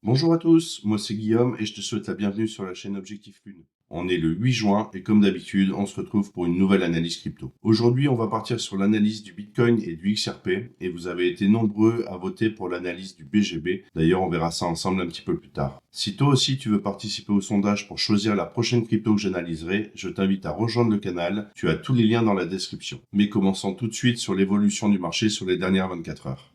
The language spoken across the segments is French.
Bonjour à tous, moi c'est Guillaume et je te souhaite la bienvenue sur la chaîne Objectif Lune. On est le 8 juin et comme d'habitude, on se retrouve pour une nouvelle analyse crypto. Aujourd'hui, on va partir sur l'analyse du Bitcoin et du XRP et vous avez été nombreux à voter pour l'analyse du BGB. D'ailleurs, on verra ça ensemble un petit peu plus tard. Si toi aussi tu veux participer au sondage pour choisir la prochaine crypto que j'analyserai, je t'invite à rejoindre le canal. Tu as tous les liens dans la description. Mais commençons tout de suite sur l'évolution du marché sur les dernières 24 heures.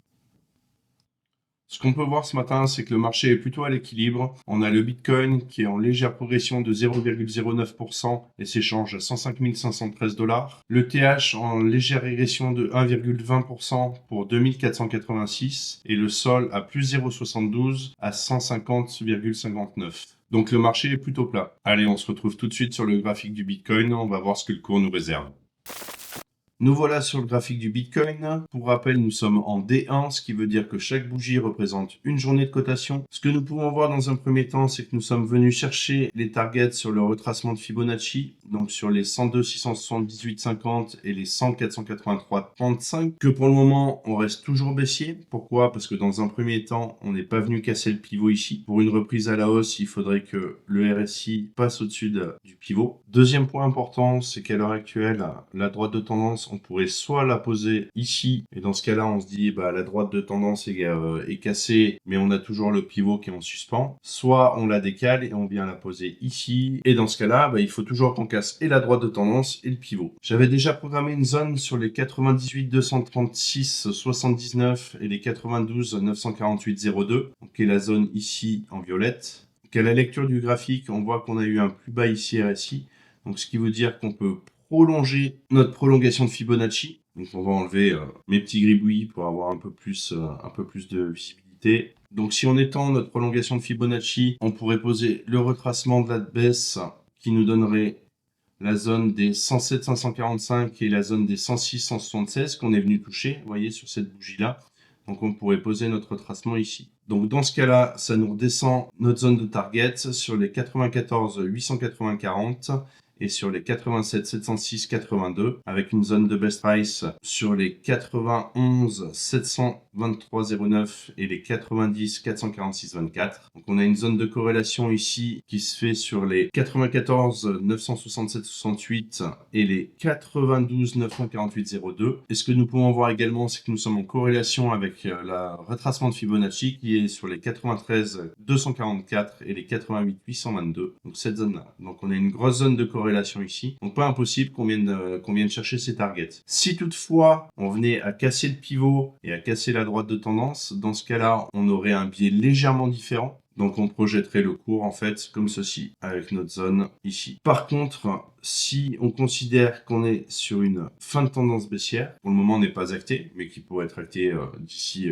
Ce qu'on peut voir ce matin, c'est que le marché est plutôt à l'équilibre. On a le Bitcoin qui est en légère progression de 0,09% et s'échange à 105 513 $. Le TH en légère régression de 1,20% pour 2486 et le Sol à plus 0,72 à 150,59. Donc le marché est plutôt plat. Allez, on se retrouve tout de suite sur le graphique du Bitcoin. On va voir ce que le cours nous réserve. Nous voilà sur le graphique du Bitcoin. Pour rappel, nous sommes en D1, ce qui veut dire que chaque bougie représente une journée de cotation. Ce que nous pouvons voir dans un premier temps, c'est que nous sommes venus chercher les targets sur le retracement de Fibonacci, donc sur les 102 678 50 et les 100 483 35, que pour le moment, on reste toujours baissier. Pourquoi? Parce que dans un premier temps, on n'est pas venu casser le pivot ici. Pour une reprise à la hausse, il faudrait que le RSI passe au-dessus du pivot. Deuxième point important, c'est qu'à l'heure actuelle, la droite de tendance, on pourrait soit la poser ici, et dans ce cas-là, on se dit, la droite de tendance est cassée, mais on a toujours le pivot qui est en suspens. Soit on la décale et on vient la poser ici, et dans ce cas-là, il faut toujours qu'on casse et la droite de tendance et le pivot. J'avais déjà programmé une zone sur les 98 236 79 et les 92 948 02, qui est la zone ici en violette. Qu'à la lecture du graphique, on voit qu'on a eu un plus bas ici RSI, donc ce qui veut dire qu'on peut prolonger notre prolongation de Fibonacci. Donc on va enlever mes petits gribouillis pour avoir un peu plus de visibilité. Donc si on étend notre prolongation de Fibonacci, on pourrait poser le retracement de la baisse qui nous donnerait la zone des 107 545 et la zone des 106 176 qu'on est venu toucher, vous voyez, sur cette bougie-là. Donc on pourrait poser notre retracement ici. Donc dans ce cas-là, ça nous redescend notre zone de target sur les 94 880 40 et sur les 87 706 82 avec une zone de best price sur les 91 723 09 et les 90 446 24. Donc on a une zone de corrélation ici qui se fait sur les 94 967 68 et les 92 948 02. Et ce que nous pouvons voir également, c'est que nous sommes en corrélation avec le retracement de Fibonacci qui est sur les 93 244 et les 88 822. Donc cette zone-là. Donc on a une grosse zone de corrélation ici. Donc pas impossible qu'on vienne chercher ces targets. Si toutefois on venait à casser le pivot et à casser la droite de tendance, dans ce cas-là, on aurait un biais légèrement différent. Donc on projetterait le cours en fait comme ceci avec notre zone ici. Par contre, si on considère qu'on est sur une fin de tendance baissière, pour le moment n'est pas acté, mais qui pourrait être acté d'ici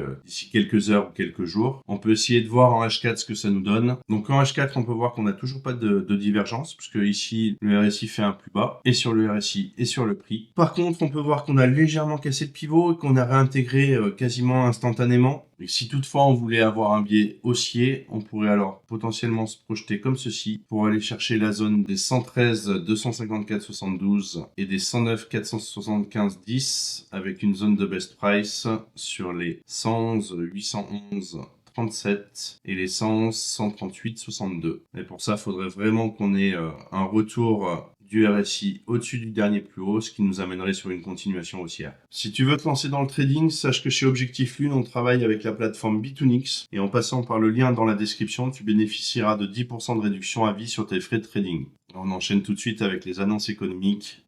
quelques heures ou quelques jours, on peut essayer de voir en H4 ce que ça nous donne. Donc en H4, on peut voir qu'on n'a toujours pas de divergence, puisque ici le RSI fait un plus bas, et sur le RSI et sur le prix. Par contre, on peut voir qu'on a légèrement cassé le pivot et qu'on a réintégré quasiment instantanément. Et si toutefois on voulait avoir un biais haussier, on pourrait alors potentiellement se projeter comme ceci pour aller chercher la zone des 113 254 72 et des 109 475 10 avec une zone de best price sur les 111 811 37 et les 111 138 62. Et pour ça, il faudrait vraiment qu'on ait un retour du RSI au-dessus du dernier plus haut, ce qui nous amènerait sur une continuation haussière. Si tu veux te lancer dans le trading, sache que chez Objectif Lune, on travaille avec la plateforme Bitunix et en passant par le lien dans la description, tu bénéficieras de 10% de réduction à vie sur tes frais de trading. On enchaîne tout de suite avec les annonces économiques.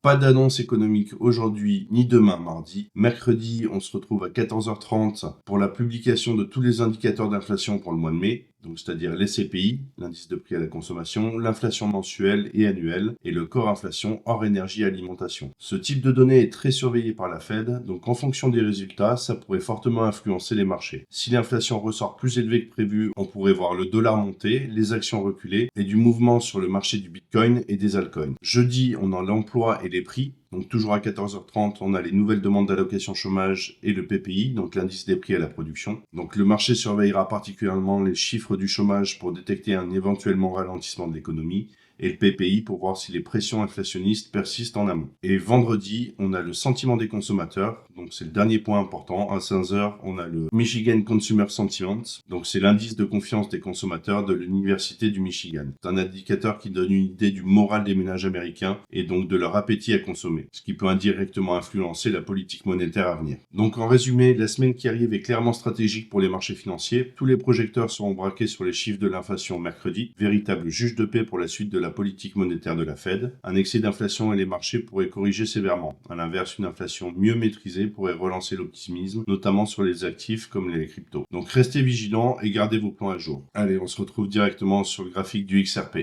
Pas d'annonce économique aujourd'hui ni demain mardi. Mercredi, on se retrouve à 14h30 pour la publication de tous les indicateurs d'inflation pour le mois de mai. Donc c'est-à-dire les CPI, l'indice de prix à la consommation, l'inflation mensuelle et annuelle, et le corps inflation hors énergie et alimentation. Ce type de données est très surveillé par la Fed, donc en fonction des résultats, ça pourrait fortement influencer les marchés. Si l'inflation ressort plus élevée que prévu, on pourrait voir le dollar monter, les actions reculer, et du mouvement sur le marché du Bitcoin et des altcoins. Jeudi, on a l'emploi et les prix. Donc toujours à 14h30, on a les nouvelles demandes d'allocation chômage et le PPI, donc l'indice des prix à la production. Donc le marché surveillera particulièrement les chiffres du chômage pour détecter un éventuellement ralentissement de l'économie. et le PPI pour voir si les pressions inflationnistes persistent en amont. Et vendredi, on a le sentiment des consommateurs, donc c'est le dernier point important. À 15 h, on a le Michigan Consumer Sentiment, donc c'est l'indice de confiance des consommateurs de l'Université du Michigan. C'est un indicateur qui donne une idée du moral des ménages américains et donc de leur appétit à consommer, ce qui peut indirectement influencer la politique monétaire à venir. Donc en résumé, la semaine qui arrive est clairement stratégique pour les marchés financiers. Tous les projecteurs seront braqués sur les chiffres de l'inflation mercredi, véritable juge de paix pour la suite de la politique monétaire de la Fed. Un excès d'inflation et les marchés pourraient corriger sévèrement. À l'inverse, une inflation mieux maîtrisée pourrait relancer l'optimisme, notamment sur les actifs comme les cryptos. Donc restez vigilants et gardez vos plans à jour. Allez, on se retrouve directement sur le graphique du XRP.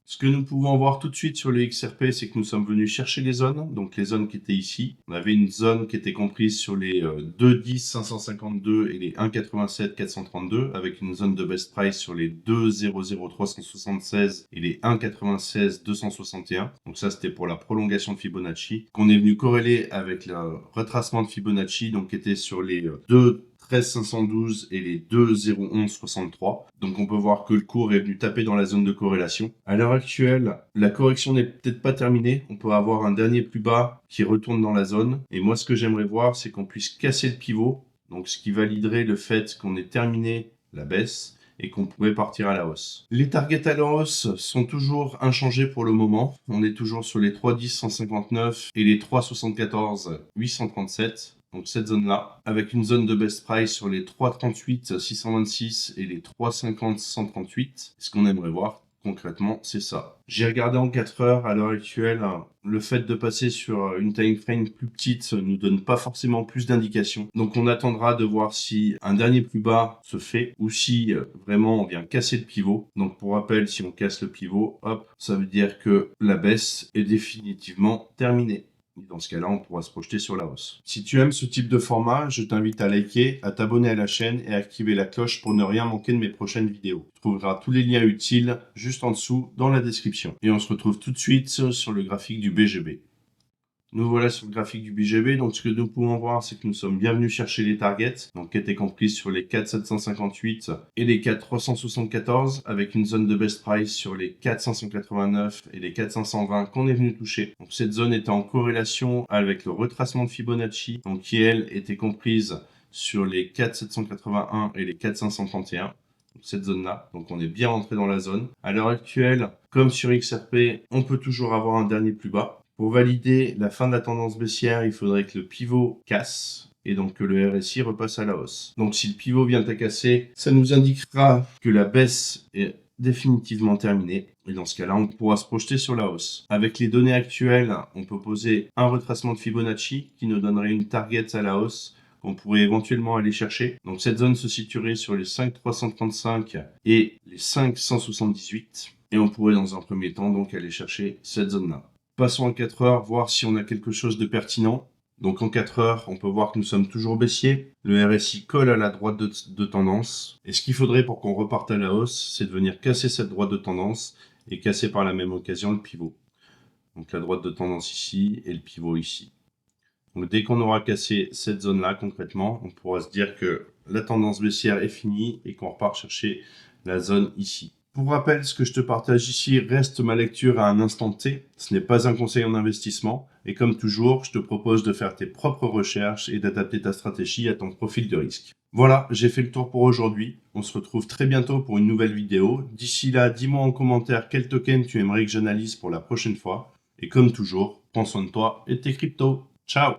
Ce que nous pouvons voir tout de suite sur le XRP, c'est que nous sommes venus chercher les zones, donc les zones qui étaient ici. On avait une zone qui était comprise sur les 2,10 552 et les 1,87 432, avec une zone de best price sur les 2,00 376 et les 1,96 261. Donc ça, c'était pour la prolongation de Fibonacci, qu'on est venu corréler avec le retracement de Fibonacci, donc qui était sur les 2,13 512 et les 2,01 63. Donc on peut voir que le cours est venu taper dans la zone de corrélation. À l'heure actuelle, la correction n'est peut-être pas terminée. On peut avoir un dernier plus bas qui retourne dans la zone. Et moi, ce que j'aimerais voir, c'est qu'on puisse casser le pivot. Donc ce qui validerait le fait qu'on ait terminé la baisse et qu'on pourrait partir à la hausse. Les targets à la hausse sont toujours inchangés pour le moment. On est toujours sur les 3,10 159 et les 3,74 837. Donc cette zone-là, avec une zone de best price sur les 3,38 626 et les 3,50 138. Ce qu'on aimerait voir concrètement, c'est ça. J'ai regardé en 4 heures à l'heure actuelle. Le fait de passer sur une time frame plus petite nous donne pas forcément plus d'indications. Donc on attendra de voir si un dernier plus bas se fait ou si vraiment on vient casser le pivot. Donc pour rappel, si on casse le pivot, hop, ça veut dire que la baisse est définitivement terminée. Dans ce cas-là, on pourra se projeter sur la hausse. Si tu aimes ce type de format, je t'invite à liker, à t'abonner à la chaîne et à activer la cloche pour ne rien manquer de mes prochaines vidéos. Tu trouveras tous les liens utiles juste en dessous dans la description. Et on se retrouve tout de suite sur le graphique du BGB. Nous voilà sur le graphique du BGB. Donc, ce que nous pouvons voir, c'est que nous sommes bien venus chercher les targets, donc qui étaient comprises sur les 4,758 et les 4,374, avec une zone de best price sur les 4,589 et les 4,520 qu'on est venu toucher. Donc, cette zone était en corrélation avec le retracement de Fibonacci, donc qui elle était comprise sur les 4,781 et les 4,531. Cette zone-là, donc on est bien rentré dans la zone. À l'heure actuelle, comme sur XRP, on peut toujours avoir un dernier plus bas. Pour valider la fin de la tendance baissière, il faudrait que le pivot casse et donc que le RSI repasse à la hausse. Donc si le pivot vient à casser, ça nous indiquera que la baisse est définitivement terminée. Et dans ce cas-là, on pourra se projeter sur la hausse. Avec les données actuelles, on peut poser un retracement de Fibonacci qui nous donnerait une target à la hausse qu'on pourrait éventuellement aller chercher. Donc cette zone se situerait sur les 5,335 et les 5,178. Et on pourrait dans un premier temps donc aller chercher cette zone-là. Passons en 4 heures, voir si on a quelque chose de pertinent. Donc en 4 heures, on peut voir que nous sommes toujours baissiers. Le RSI colle à la droite de tendance. Et ce qu'il faudrait pour qu'on reparte à la hausse, c'est de venir casser cette droite de tendance et casser par la même occasion le pivot. Donc la droite de tendance ici et le pivot ici. Donc dès qu'on aura cassé cette zone-là concrètement, on pourra se dire que la tendance baissière est finie et qu'on repart chercher la zone ici. Pour rappel, ce que je te partage ici reste ma lecture à un instant T. Ce n'est pas un conseil en investissement. Et comme toujours, je te propose de faire tes propres recherches et d'adapter ta stratégie à ton profil de risque. Voilà, j'ai fait le tour pour aujourd'hui. On se retrouve très bientôt pour une nouvelle vidéo. D'ici là, dis-moi en commentaire quel token tu aimerais que j'analyse pour la prochaine fois. Et comme toujours, prends soin de toi et de tes cryptos. Ciao!